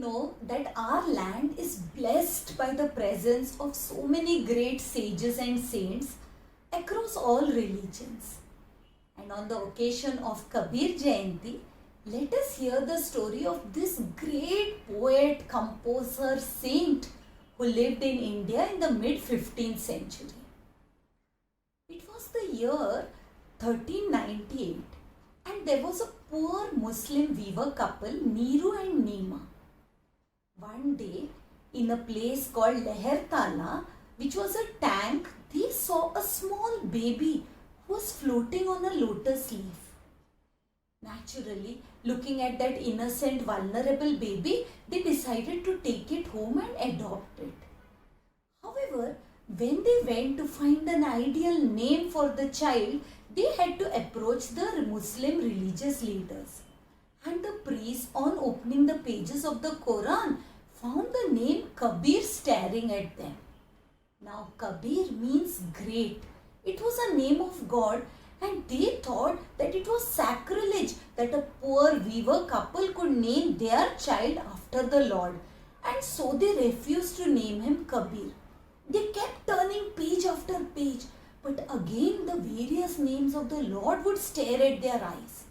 know that our land is blessed by the presence of so many great sages and saints across all religions. And on the occasion of Kabir Jayanti, let us hear the story of this great poet, composer, saint who lived in India in the mid-15th century. It was the year 1398 and there was a poor Muslim weaver couple, Neeru and Neema. One day, in a place called Lehertala, which was a tank, they saw a small baby who was floating on a lotus leaf. Naturally, looking at that innocent, vulnerable baby, they decided to take it home and adopt it. However, when they went to find an ideal name for the child, they had to approach the Muslim religious leaders. And the priest, on opening the pages of the Quran, found the name Kabir staring at them. Now, Kabir means great. It was a name of God, and they thought that it was sacrilege that a poor weaver couple could name their child after the Lord. And so they refused to name him Kabir. They kept turning page after page, but again the various names of the Lord would stare at their eyes.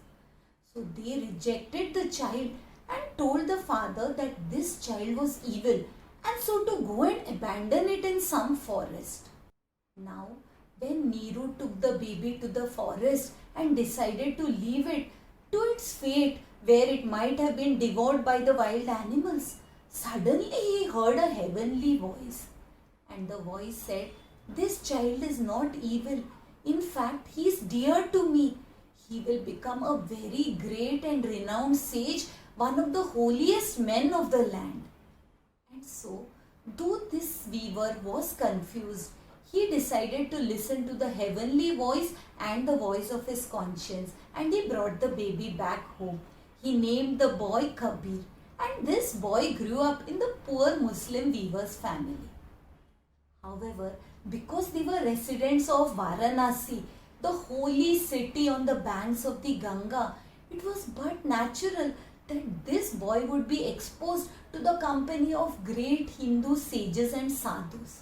So they rejected the child and told the father that this child was evil and so to go and abandon it in some forest. Now, when Neeru took the baby to the forest and decided to leave it to its fate where it might have been devoured by the wild animals, suddenly he heard a heavenly voice. And the voice said, "This child is not evil. In fact, he is dear to me. He will become a very great and renowned sage, one of the holiest men of the land." And so, though this weaver was confused, he decided to listen to the heavenly voice and the voice of his conscience, and he brought the baby back home. He named the boy Kabir, and this boy grew up in the poor Muslim weaver's family. However, because they were residents of Varanasi, the holy city on the banks of the Ganga, it was but natural that this boy would be exposed to the company of great Hindu sages and sadhus.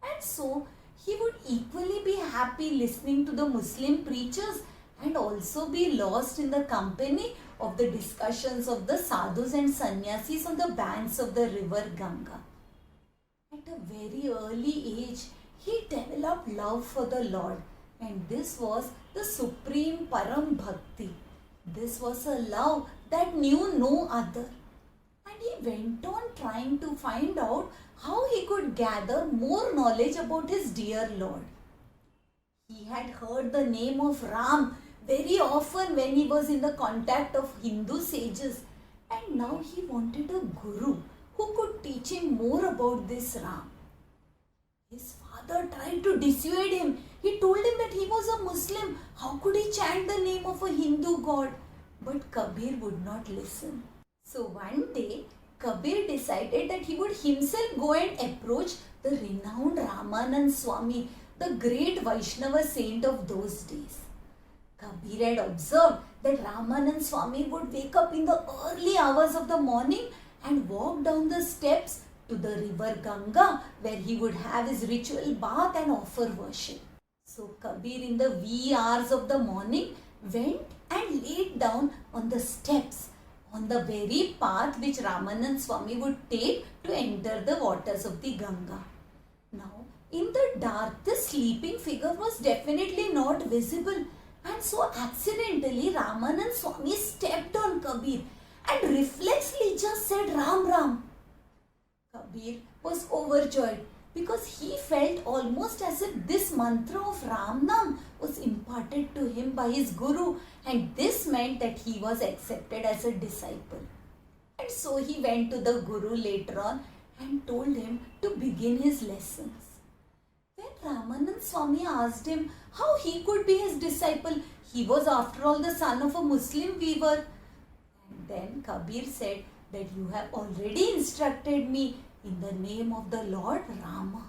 And so, he would equally be happy listening to the Muslim preachers and also be lost in the company of the discussions of the sadhus and sannyasis on the banks of the river Ganga. At a very early age, he developed love for the Lord, and this was the supreme Param Bhakti. This was a love that knew no other. And he went on trying to find out how he could gather more knowledge about his dear Lord. He had heard the name of Ram very often when he was in the contact of Hindu sages, and now he wanted a guru who could teach him more about this Ram. His father tried to dissuade him. He told him that he was a Muslim. How could he chant the name of a Hindu god? But Kabir would not listen. So one day, Kabir decided that he would himself go and approach the renowned Ramna Swami, the great Vaishnava saint of those days. Kabir had observed that Ramna Swami would wake up in the early hours of the morning and walk down the steps to the river Ganga, where he would have his ritual bath and offer worship. So Kabir, in the wee hours of the morning, went and laid down on the steps on the very path which Ramana Swami would take to enter the waters of the Ganga. Now, in the dark, the sleeping figure was definitely not visible, and so accidentally Ramana Swami stepped on Kabir and reflexly just said Ram Ram. Kabir was overjoyed because he felt almost as if this mantra of Ram Nam was imparted to him by his Guru, and this meant that he was accepted as a disciple. And so he went to the Guru later on and told him to begin his lessons. When Ramanand Swami asked him how he could be his disciple, he was after all the son of a Muslim weaver. And then Kabir said that you have already instructed me in the name of the Lord Rama.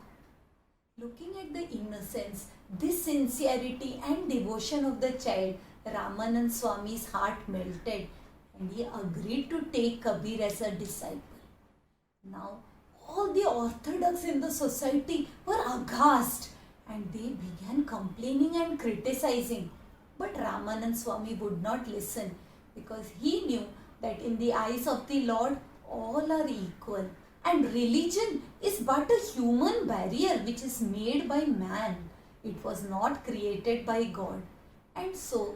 Looking at the innocence, this sincerity and devotion of the child, Ramanand Swami's heart melted and he agreed to take Kabir as a disciple. Now, all the orthodox in the society were aghast and they began complaining and criticizing. But Ramananda Swami would not listen because he knew that in the eyes of the Lord, all are equal. And religion is but a human barrier which is made by man. It was not created by God. And so,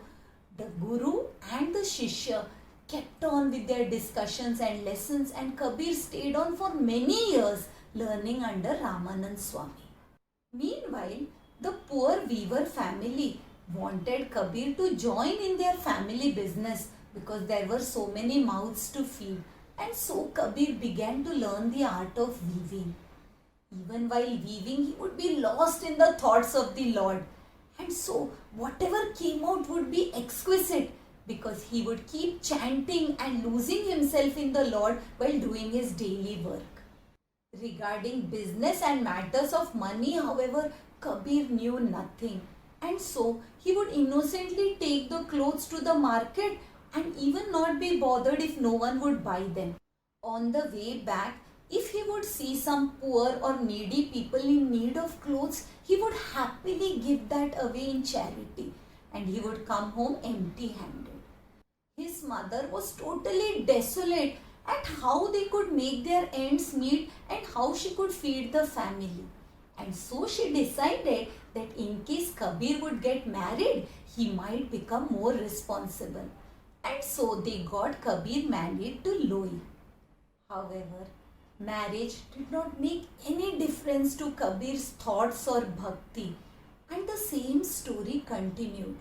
the Guru and the Shishya kept on with their discussions and lessons, and Kabir stayed on for many years learning under Ramananda Swami. Meanwhile, the poor weaver family wanted Kabir to join in their family business because there were so many mouths to feed. And so Kabir began to learn the art of weaving. Even while weaving, he would be lost in the thoughts of the Lord. And so whatever came out would be exquisite because he would keep chanting and losing himself in the Lord while doing his daily work. Regarding business and matters of money, however, Kabir knew nothing. And so he would innocently take the clothes to the market and even not be bothered if no one would buy them. On the way back, if he would see some poor or needy people in need of clothes, he would happily give that away in charity and he would come home empty-handed. His mother was totally desolate at how they could make their ends meet and how she could feed the family. And so she decided that in case Kabir would get married, he might become more responsible. And so they got Kabir married to Loi. However, marriage did not make any difference to Kabir's thoughts or bhakti. And the same story continued.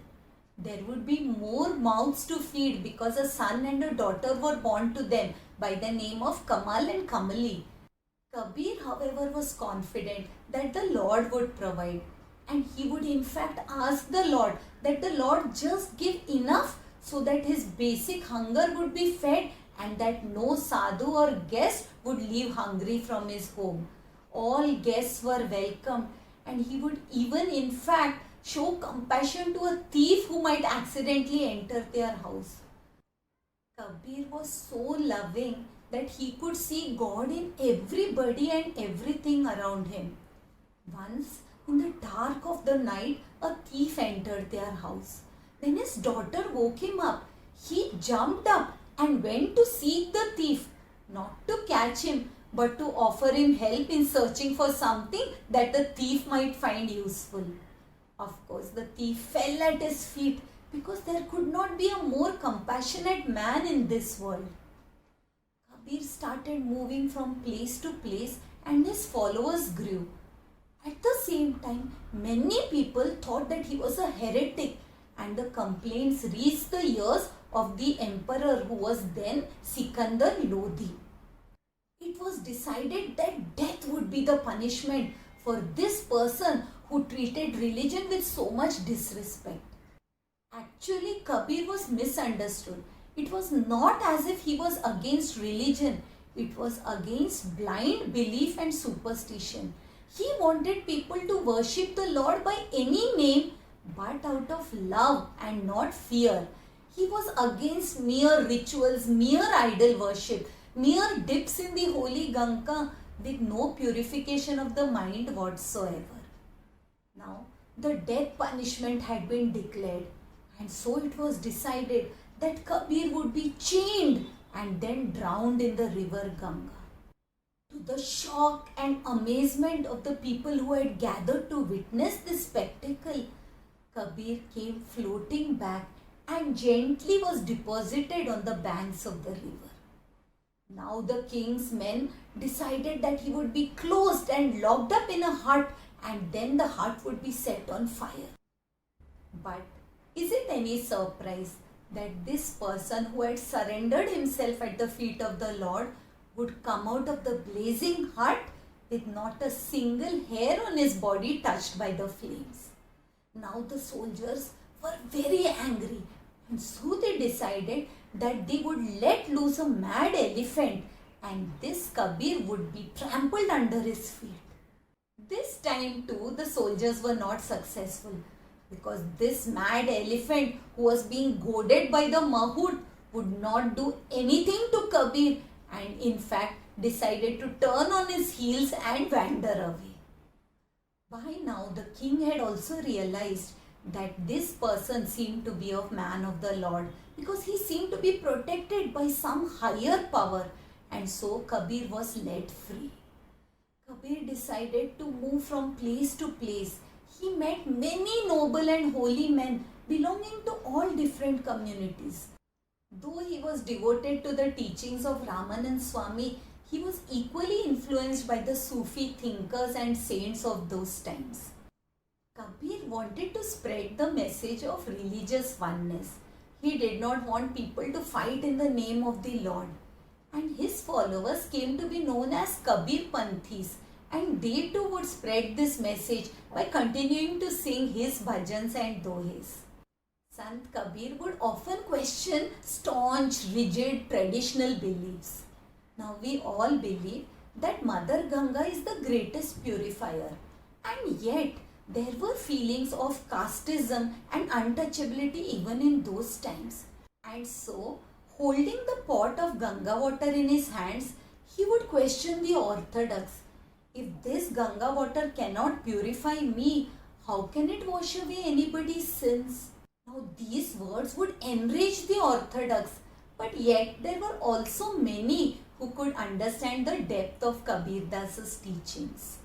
There would be more mouths to feed because a son and a daughter were born to them by the name of Kamal and Kamali. Kabir, however, was confident that the Lord would provide. And he would in fact ask the Lord that the Lord just give enough so that his basic hunger would be fed and that no sadhu or guest would leave hungry from his home. All guests were welcomed and he would even in fact show compassion to a thief who might accidentally enter their house. Kabir was so loving that he could see God in everybody and everything around him. Once, in the dark of the night, a thief entered their house. When his daughter woke him up, he jumped up and went to seek the thief, not to catch him, but to offer him help in searching for something that the thief might find useful. Of course, the thief fell at his feet because there could not be a more compassionate man in this world. Kabir started moving from place to place and his followers grew. At the same time, many people thought that he was a heretic and the complaints reached the ears of the emperor who was then Sikandar Lodi. It was decided that death would be the punishment for this person who treated religion with so much disrespect. Actually, Kabir was misunderstood. It was not as if he was against religion. It was against blind belief and superstition. He wanted people to worship the Lord by any name but out of love and not fear. He was against mere rituals, mere idol worship, mere dips in the holy Ganga with no purification of the mind whatsoever. Now, the death punishment had been declared and so it was decided that Kabir would be chained and then drowned in the river Ganga. To the shock and amazement of the people who had gathered to witness this spectacle, Kabir came floating back and gently was deposited on the banks of the river. Now the king's men decided that he would be closed and locked up in a hut and then the hut would be set on fire. But is it any surprise that this person who had surrendered himself at the feet of the Lord would come out of the blazing hut with not a single hair on his body touched by the flames? Now the soldiers were very angry and so they decided that they would let loose a mad elephant and this Kabir would be trampled under his feet. This time too the soldiers were not successful because this mad elephant who was being goaded by the mahout would not do anything to Kabir and in fact decided to turn on his heels and wander away. By now, the king had also realized that this person seemed to be a man of the Lord because he seemed to be protected by some higher power, and so Kabir was led free. Kabir decided to move from place to place. He met many noble and holy men belonging to all different communities. Though he was devoted to the teachings of Ramananda Swami, he was equally influenced by the Sufi thinkers and saints of those times. Kabir wanted to spread the message of religious oneness. He did not want people to fight in the name of the Lord. And his followers came to be known as Kabir Panthis, and they too would spread this message by continuing to sing his bhajans and dohes. Sant Kabir would often question staunch, rigid, traditional beliefs. Now we all believe that Mother Ganga is the greatest purifier, and yet there were feelings of casteism and untouchability even in those times. And so, holding the pot of Ganga water in his hands, he would question the orthodox. If this Ganga water cannot purify me, how can it wash away anybody's sins? Now these words would enrage the orthodox, but yet there were also many who could understand the depth of Kabir Das's teachings.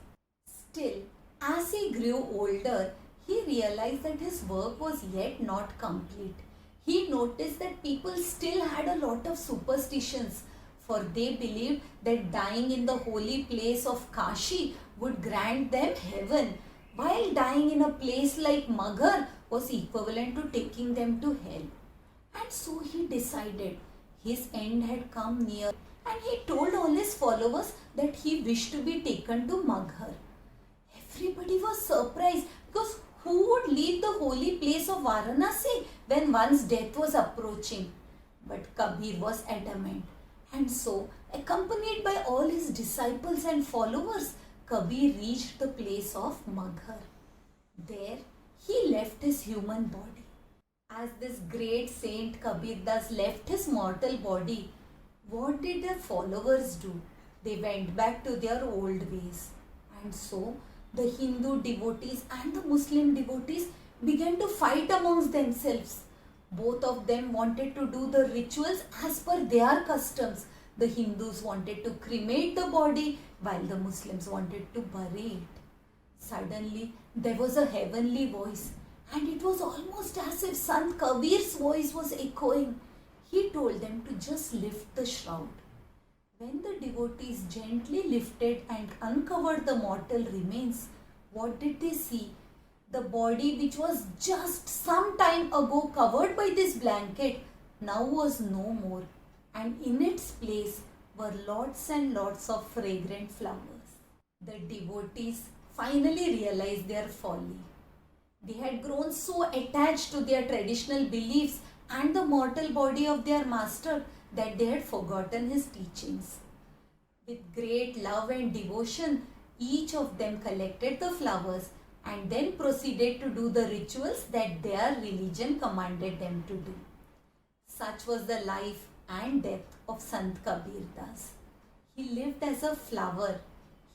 Still, as he grew older, he realized that his work was yet not complete. He noticed that people still had a lot of superstitions, for they believed that dying in the holy place of Kashi would grant them heaven, while dying in a place like Maghar was equivalent to taking them to hell. And so he decided his end had come near, and he told all his followers that he wished to be taken to Maghar. Everybody was surprised because who would leave the holy place of Varanasi when one's death was approaching? But Kabir was adamant, and so, accompanied by all his disciples and followers, Kabir reached the place of Maghar. There, he left his human body. As this great saint Kabir Das left his mortal body, what did their followers do? They went back to their old ways. And so, the Hindu devotees and the Muslim devotees began to fight amongst themselves. Both of them wanted to do the rituals as per their customs. The Hindus wanted to cremate the body while the Muslims wanted to bury it. Suddenly, there was a heavenly voice, and it was almost as if Sant Kabir's voice was echoing. He told them to just lift the shroud. When the devotees gently lifted and uncovered the mortal remains, what did they see? The body which was just some time ago covered by this blanket now was no more, and in its place were lots and lots of fragrant flowers. The devotees finally realized their folly. They had grown so attached to their traditional beliefs and the mortal body of their master that they had forgotten his teachings. With great love and devotion, each of them collected the flowers and then proceeded to do the rituals that their religion commanded them to do. Such was the life and death of Sant Kabir Das. He lived as a flower.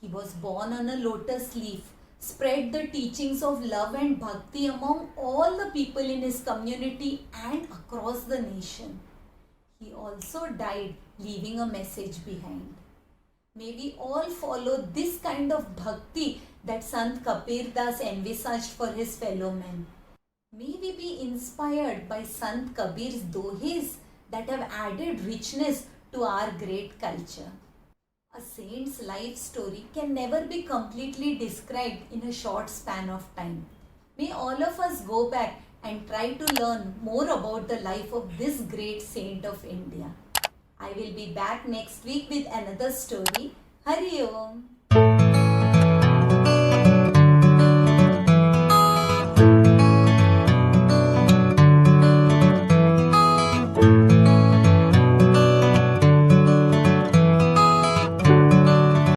He was born on a lotus leaf, spread the teachings of love and bhakti among all the people in his community and across the nation. He also died, leaving a message behind. May we all follow this kind of bhakti that Sant Kabir Das envisaged for his fellow men. May we be inspired by Sant Kabir's dohes that have added richness to our great culture. A saint's life story can never be completely described in a short span of time. May all of us go back and try to learn more about the life of this great saint of India. I will be back next week with another story. Hari Om.